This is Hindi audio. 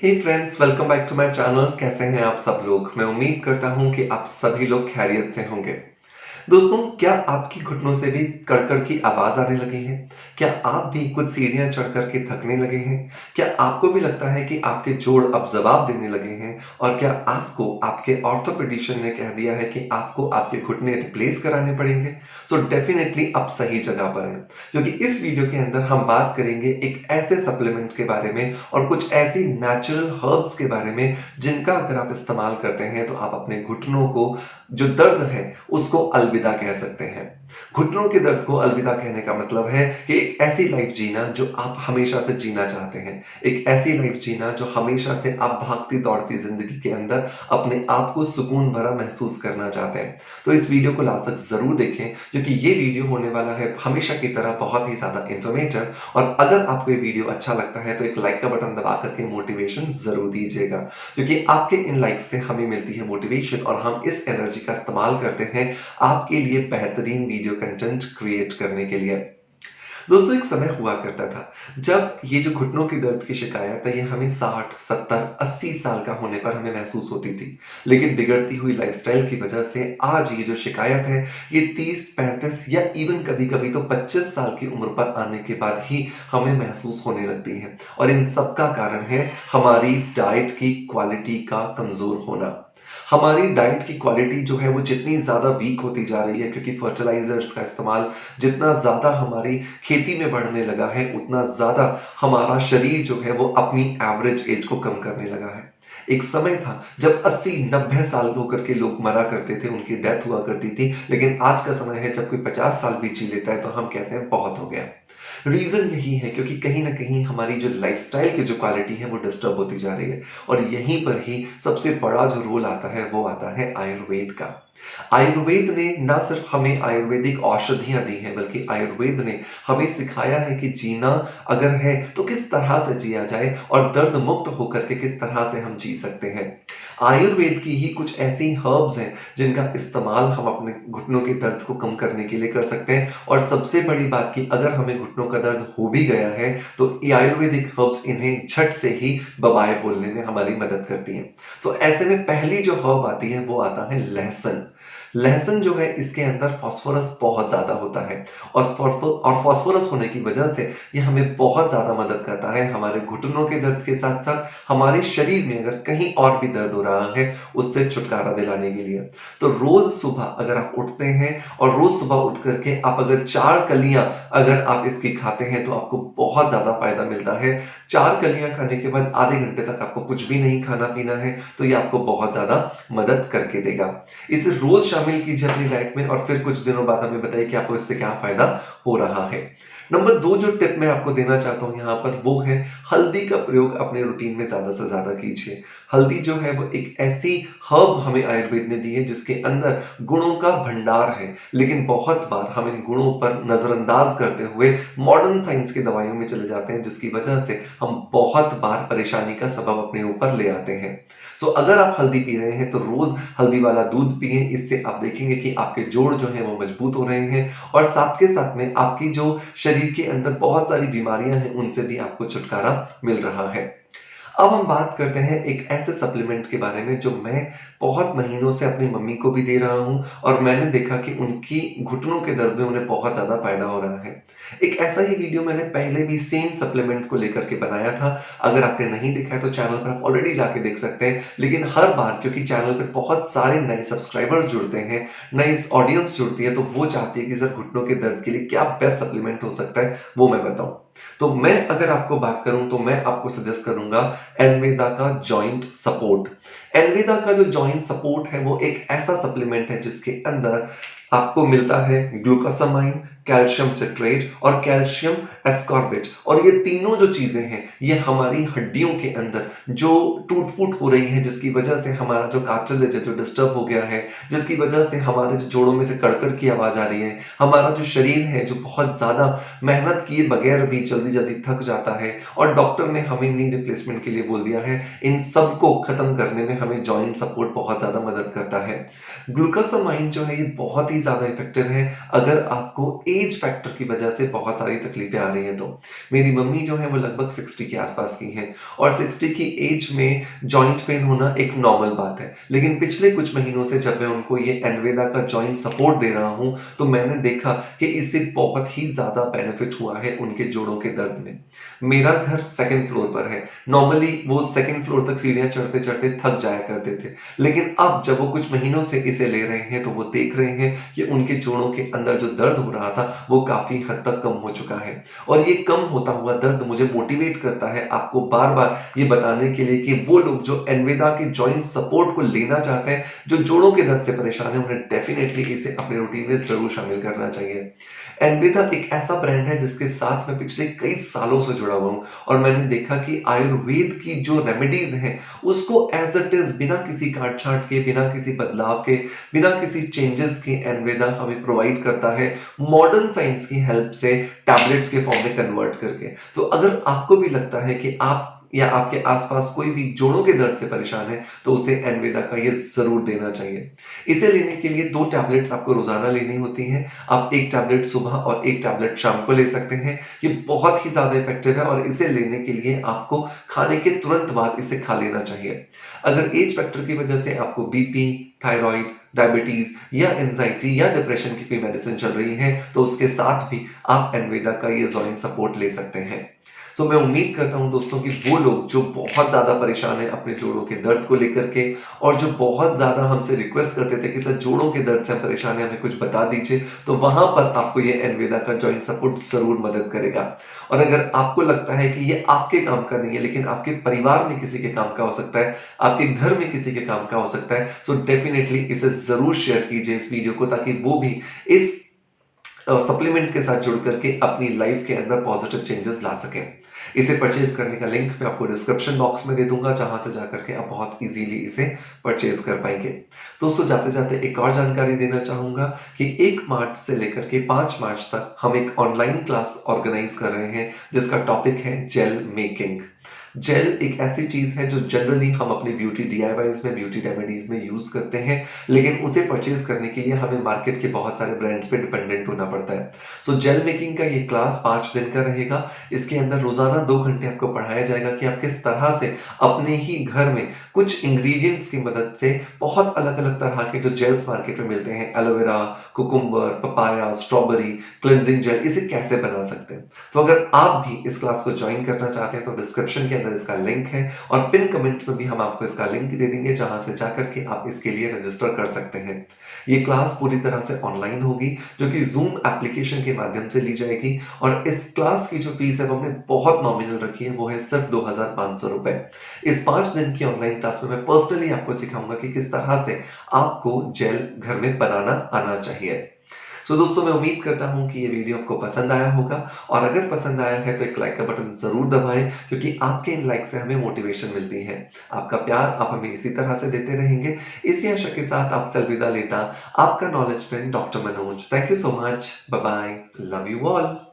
Hey friends, welcome back to my channel. कैसे हैं आप सब लोग? मैं उम्मीद करता हूं कि आप सभी लोग खैरियत से होंगे। दोस्तों, क्या आपकी घुटनों से भी कड़कड़ की आवाज आने लगी है? क्या आप भी कुछ सीढ़ियां चढ़ कर के थकने लगे हैं? क्या आपको भी लगता है कि आपके जोड़ अब जवाब देने लगे हैं? और क्या आपको आपके ऑर्थोपेडिशियन ने कह दिया है कि आपको आपके घुटने रिप्लेस कराने पड़ेंगे? सो डेफिनेटली आप सही जगह पर हैं, क्योंकि इस वीडियो के अंदर हम बात करेंगे एक ऐसे सप्लीमेंट के बारे में और कुछ ऐसी नेचुरल हर्ब्स के बारे में जिनका अगर आप इस्तेमाल करते हैं तो आप अपने घुटनों को जो दर्द है उसको अलविदा कह सकते हैं। घुटनों के दर्द को अलविदा कहने का मतलब है कि एक ऐसी लाइफ जीना जो आप हमेशा से जीना चाहते हैं। एक ऐसी लाइफ जीना जो हमेशा से आप भागती-दौड़ती ज़िंदगी के अंदर अपने आप को सुकून भरा महसूस करना चाहते हैं। तो इस वीडियो को लास्ट तक ज़रूर देखें, क्योंकि ये वीडियो होने वाला है हमेशा की तरह बहुत ही ज़्यादा इन्फॉर्मेटिव। और अगर आपको ये वीडियो अच्छा लगता है तो एक लाइक का बटन दबा करके मोटिवेशन ज़रूर दीजिएगा, क्योंकि आपके इन लाइक्स से हमें मिलती है मोटिवेशन और हम इस एनर्जी का इस्तेमाल करते हैं आपके लिए बेहतरीन वीडियो कंटेंट क्रिएट करने के लिए। दोस्तों, एक समय हुआ करता था जब ये जो घुटनों की दर्द की शिकायत है ये हमें 60, 70, 80 साल का होने पर हमें महसूस होती थी। लेकिन बिगड़ती हुई लाइफस्टाइल की वजह से आज ये जो शिकायत है ये 30, 35 या इवन कभी-कभी तो 25 साल की उम्र पर आने के बाद ही हमें महसूस होने लगती है। और इन सब का कारण है हमारी डाइट की क्वालिटी का कमज़ोर होना। हमारी डाइट की क्वालिटी जो है वो जितनी ज़्यादा वीक होती जा रही है, क्योंकि फर्टिलाइज़र्स का इस्तेमाल जितना ज़्यादा हमारी खेती में बढ़ने लगा है, उतना ज़्यादा हमारा शरीर जो है वो अपनी एवरेज एज को कम करने लगा है। एक समय था जब 80-90 साल होकर के लोग मरा करते थे, उनकी डेथ हुआ करती थी, लेकिन आज का समय है जब कोई 50 साल भी जी लेता है तो हम कहते हैं बहुत हो गया। रीज़न यही है क्योंकि कहीं न कहीं हमारी जो लाइफ़स्टाइल की जो क्वालिटी है वो डिस्टर्ब होती जा रही है। और यहीं पर ही सबसे बड़ा जो रोल आता है वो आता है आयुर्वेद का। आयुर्वेद ने ना सिर्फ हमें आयुर्वेदिक औषधियाँ दी हैं, बल्कि आयुर्वेद ने हमें सिखाया है कि जीना अगर है तो किस तरह से जिया जाए और दर्द मुक्त होकर के किस तरह से हम जी सकते हैं। आयुर्वेद की ही कुछ ऐसी हर्ब्स हैं जिनका इस्तेमाल हम अपने घुटनों के दर्द को कम करने के लिए कर सकते हैं। और सबसे बड़ी बात कि अगर हमें घुटनों का दर्द हो भी गया है तो ये आयुर्वेदिक हर्ब्स इन्हें झट से ही बाय बोलने में हमारी मदद करती हैं। तो ऐसे में पहली जो हर्ब आती है वो आता है लहसुन। लहसुन जो है इसके अंदर फास्फोरस बहुत ज़्यादा होता है। और फास्फोरस होने की वजह से ये हमें बहुत ज़्यादा मदद करता है हमारे घुटनों के दर्द के साथ-साथ हमारे शरीर में अगर कहीं और भी दर्द हो रहा है उससे छुटकारा दिलाने के लिए। तो रोज़ सुबह अगर आप उठते हैं और रोज़ सुबह उठ कर के आप अगर 4 कलियाँ अगर आप इसकी खाते हैं तो आपको बहुत ज़्यादा फ़ायदा मिलता है। 4 कलियाँ खाने के बाद आधे घंटे तक आपको कुछ भी नहीं खाना-पीना है, तो ये आपको बहुत ज़्यादा मदद करके देगा। इसे रोज़ शामिल कीजिए अपनी डाइट में और फिर कुछ दिनों बाद हमें बताइए कि आपको इससे क्या फ़ायदा हो रहा है। नंबर 2 जो टिप मैं आपको देना चाहता हूँ यहाँ पर वो है हल्दी का प्रयोग अपने रूटीन में ज़्यादा से ज़्यादा कीजिए। हल्दी जो है वो एक ऐसी हर्ब हमें आयुर्वेद ने दी है जिसके अंदर गुणों का भंडार है। लेकिन बहुत बार हम इन गुणों पर नज़रअंदाज करते हुए मॉडर्न साइंस की दवाइयों में चले जाते हैं, जिसकी वजह से हम बहुत बार परेशानी का सबब अपने ऊपर ले आते हैं। सो अगर आप हल्दी पी रहे हैं तो रोज़ हल्दी वाला दूध पिएँ। इससे आप देखेंगे कि आपके जोड़ जो हैं वो मजबूत हो रहे हैं और साथ के साथ में आपकी जो शरीर के अंदर बहुत सारी बीमारियाँ हैं उनसे भी आपको छुटकारा मिल रहा है। अब हम बात करते हैं एक ऐसे सप्लीमेंट के बारे में जो मैं बहुत महीनों से अपनी मम्मी को भी दे रहा हूँ और मैंने देखा कि उनकी घुटनों के दर्द में उन्हें बहुत ज़्यादा फ़ायदा हो रहा है। एक ऐसा ही वीडियो मैंने पहले भी सेम सप्लीमेंट को लेकर के बनाया था। अगर आपने नहीं देखा है तो चैनल पर आप ऑलरेडी जाके देख सकते हैं। लेकिन हर बार क्योंकि चैनल पर बहुत सारे नए सब्सक्राइबर्स जुड़ते हैं, नई ऑडियंस जुड़ती है, तो वो चाहती है कि सर घुटनों के दर्द के लिए क्या बेस्ट सप्लीमेंट हो सकता है वो मैं बताऊँ। तो मैं अगर आपको बात करूँ तो मैं आपको सजेस्ट करूँगा एनवेदा का जॉइंट सपोर्ट। एनवेदा का जो जॉइंट सपोर्ट है वो एक ऐसा सप्लीमेंट है जिसके अंदर आपको मिलता है ग्लूकोसामाइन, कैल्शियम सिट्रेट और कैल्शियम एस्कॉर्बिट। और ये तीनों जो चीजें हैं ये हमारी हड्डियों के अंदर जो टूट-फूट हो रही है, जिसकी वजह से हमारा जो कार्टिलेज है जो डिस्टर्ब हो गया है, जिसकी वजह से हमारे जो जोड़ों में से कड़कड़ की आवाज आ रही है, हमारा जो शरीर है जो बहुत ज्यादा मेहनत किए बगैर भी जल्दी-जल्दी थक जाता है और डॉक्टर ने हमें नी रिप्लेसमेंट के लिए बोल दिया है, इन सबको खत्म करने में हमें जॉइंट सपोर्ट बहुत ज़्यादा मदद करता है। ग्लूकोसामाइन जो है ये बहुत ही ही ज़्यादा इफ़ेक्टिव है अगर आपको एज फैक्टर की वजह से बहुत सारी तकलीफ़ें आ रही हैं तो। मेरी मम्मी जो है वो लगभग 60 के आस-पास की हैं और 60 की एज में जॉइंट पेन होना एक नॉर्मल बात है। लेकिन पिछले कुछ महीनों से जब मैं उनको ये एनवेदा का जॉइंट सपोर्ट दे रहा हूँ, तो मैंने देखा कि इससे बहुत ही ज़्यादा बेनिफिट हुआ है उनके जोड़ों के दर्द में। मेरा घर 2nd फ्लोर पर है। नॉर्मली वो 2nd फ्लोर तक सीढ़ियाँ चढ़ते-चढ़ते थक जाया करते थे। लेकिन अब जब वो कुछ महीनों से इसे ले रहे हैं, तो वो देख रहे हैं कि उनके जोड़ों के अंदर जो दर्द हो रहा था, वो काफ़ी हद तक कम हो चुका है। और ये कम होता हुआ दर्द मुझे मोटिवेट करता है आपको बार-बार ये बताने के लिए कि वो लोग जो एनवेदा के जॉइंट सपोर्ट को लेना चाहते हैं, जो जोड़ों के दर्द से परेशान हैं, उन्हें डेफिनिटली इसे अपने रूटीन में ज़रूर शामिल करना चाहिए। एनवेदा एक ऐसा ब्रांड है जिसके साथ मैं पिछले कई सालों से जुड़ा हुआ हूँ और मैंने देखा कि आयुर्वेद की जो रेमेडीज़ हैं, उसको एज़ इट इज़ बिना किसी काट-छाँट के, बिना किसी बदलाव के, बिना किसी चेंजेज़ के एनवेदा हमें प्रोवाइड करता है मॉडर्न साइंस की हेल्प से टैबलेट्स के फॉर्म में कन्वर्ट करके। सो अगर आपको भी लगता है कि आप या आपके आस-पास कोई भी जोड़ों के दर्द से परेशान है, तो उसे एनवेदा का ये ज़रूर देना चाहिए। इसे लेने के लिए 2 टैबलेट्स आपको रोज़ाना लेनी होती हैं। आप 1 टैबलेट सुबह और 1 टैबलेट शाम को ले सकते हैं। ये बहुत ही ज़्यादा इफ़ेक्टिव है और इसे लेने के लिए आपको खाने के तुरंत बाद इसे खा लेना चाहिए। अगर एज फैक्टर की वजह से आपको बीपी, थायरॉइड, डायबिटीज़ या एंग्ज़ायटी या डिप्रेशन की कोई मेडिसिन चल रही है, तो उसके साथ भी आप एनवेदा का ये जॉइंट सपोर्ट ले सकते हैं। सो मैं उम्मीद करता हूँ दोस्तों कि वो लोग जो बहुत ज़्यादा परेशान हैं अपने जोड़ों के दर्द को लेकर के और जो बहुत ज़्यादा हमसे रिक्वेस्ट करते थे कि सर जोड़ों के दर्द से हम परेशान हैं, हमें कुछ बता दीजिए, तो वहाँ पर आपको ये एनवेदा का जॉइंट सपोर्ट ज़रूर मदद करेगा। और अगर आपको लगता है कि ये आपके काम का नहीं है, लेकिन आपके परिवार में किसी के काम का हो सकता है, आपके घर में किसी के काम का हो सकता है, सो डेफिनिटली इसे ज़रूर शेयर कीजिए इस वीडियो को ताकि वो भी इस सप्लीमेंट के साथ जुड़ करके अपनी लाइफ के अंदर पॉजिटिव चेंजेस ला सकें। इसे परचेज़ करने का लिंक मैं आपको डिस्क्रिप्शन बॉक्स में दे दूँगा, जहाँ से जाकर के आप बहुत ईज़िली इसे परचेज़ कर पाएँगे। दोस्तों जाते-जाते एक और जानकारी देना चाहूँगा कि 1 मार्च से लेकर के 5 मार्च तक हम एक ऑनलाइन क्लास ऑर्गेनाइज़ कर रहे हैं, जिसका टॉपिक है जेल मेकिंग। जेल एक ऐसी चीज़ है जो जनरली हम अपनी ब्यूटी डीआईवाईज़ में, ब्यूटी रेमेडीज़ में यूज़ करते हैं, लेकिन उसे परचेज़ करने के लिए हमें मार्केट के बहुत सारे ब्रांड्स पे डिपेंडेंट होना पड़ता है। सो जेल मेकिंग का ये क्लास 5 दिन का रहेगा। इसके अंदर रोज़ाना 2 घंटे आपको पढ़ाया जाएगा कि आप किस तरह से अपने ही घर में कुछ इंग्रीडिएंट्स की मदद से बहुत अलग-अलग तरह के जो जेल्स मार्केट में मिलते हैं, aloe vera, cucumber, papaya, strawberry, cleansing gel, इसे कैसे बना सकते हैं। तो अगर आप भी इस क्लास को जॉइन करना चाहते हैं तो डिस्क्रिप्शन के अंदर इसका लिंक है और पिन कमेंट में भी हम आपको इसका लिंक दे देंगे, जहां से जाकर के आप इसके लिए रजिस्टर कर सकते हैं। ये क्लास पूरी तरह से ऑनलाइन होगी, जो कि ज़ूम एप्लीकेशन के माध्यम से ली जाएगी और इस क्लास की जो फीस है वो हमने बहुत नॉमिनल रखी है, वो है सिर्फ 2500 रुपए। इस 5 दिन की ऑनलाइन क्लास में मैं पर्सनली आपको सिखाऊंगा कि किस तरह से आपको जेल घर में बनाना आना चाहिए। सो दोस्तों मैं उम्मीद करता हूँ कि ये वीडियो आपको पसंद आया होगा और अगर पसंद आया है तो एक लाइक का बटन ज़रूर दबाएँ, क्योंकि आपके इन लाइक से हमें मोटिवेशन मिलती है। आपका प्यार आप हमें इसी तरह से देते रहेंगे। इसी आशा के साथ आपसे अलविदा लेता आपका knowledge friend doctor Manoj. Thank you so much. Bye bye. Love you all.